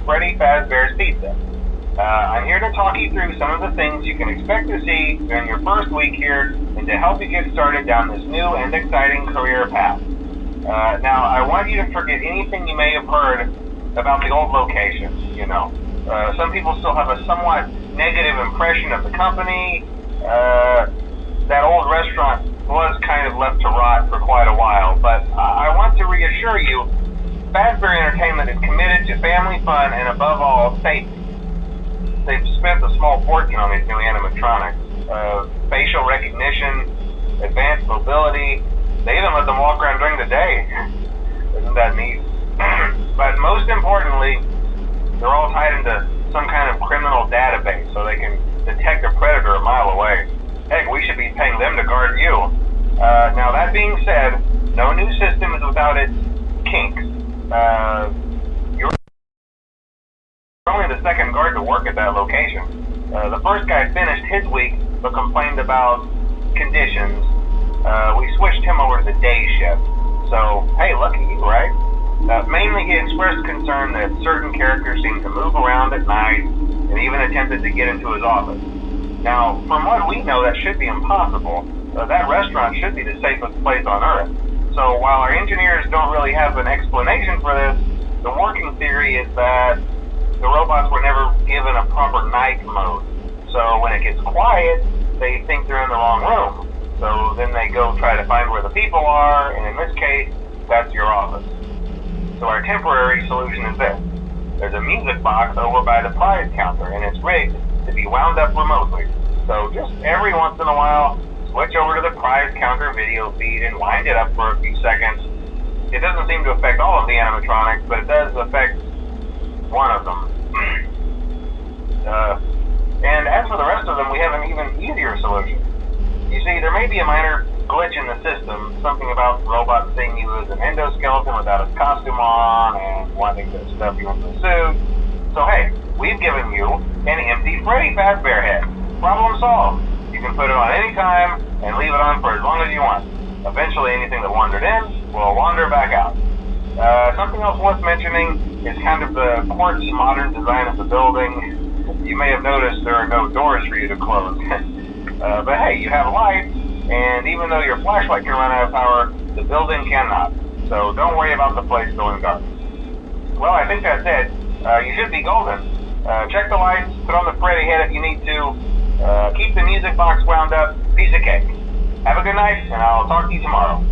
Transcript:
Freddy Fazbear's Pizza. I'm here to talk you through some of the things you can expect to see during your first week here and to help you get started down this new and exciting career path. Now, I want you to forget anything you may have heard about the old locations, you know. Some people still have a somewhat negative impression of the company. That old restaurant was kind of left to rot for quite a while, but I want to reassure you, Fazbear Entertainment is committed to family fun and above all, safety. They've spent a small fortune on these new animatronics. Facial recognition, advanced mobility. They even let them walk around during the day. Isn't that neat? But most importantly, they're all tied into some kind of criminal database so they can detect a predator a mile away. Heck, we should be paying them to guard you. Now that being said, no new system is without its kinks. You're only the second guard to work at that location. The first guy finished his week but complained about conditions. We switched him over to the day shift. So, hey, lucky you, right? Mainly he expressed concern that certain characters seemed to move around at night and even attempted to get into his office. Now, from what we know, that should be impossible. That restaurant should be the safest place on Earth. So while our engineers don't really have an explanation for this, the working theory is that the robots were never given a proper night mode. So when it gets quiet, they think they're in the wrong room. So then they go try to find where the people are, and in this case, that's your office. So our temporary solution is this. There's a music box over by the prize counter, and it's rigged to be wound up remotely. So just every once in a while, switch over to the prize counter video feed and wind it up for a few seconds. It doesn't seem to affect all of the animatronics, but it does affect one of them. And as for the rest of them, we have an even easier solution. You see, there may be a minor glitch in the system, something about the robot seeing you as an endoskeleton without his costume on and wanting to stuff you into a suit. So hey, we've given you an empty Freddy Fazbear head. Problem solved. You can put it on any time and leave it on for as long as you want. Eventually anything that wandered in will wander back out. Something else worth mentioning is kind of the quirky modern design of the building. You may have noticed there are no doors for you to close. But hey, you have lights, and even though your flashlight can run out of power, the building cannot. So don't worry about the place going dark. Well, I think that's it. You should be golden. Check the lights, put on the Freddy head if you need to. Keep the music box wound up. Piece of cake. Have a good night, and I'll talk to you tomorrow.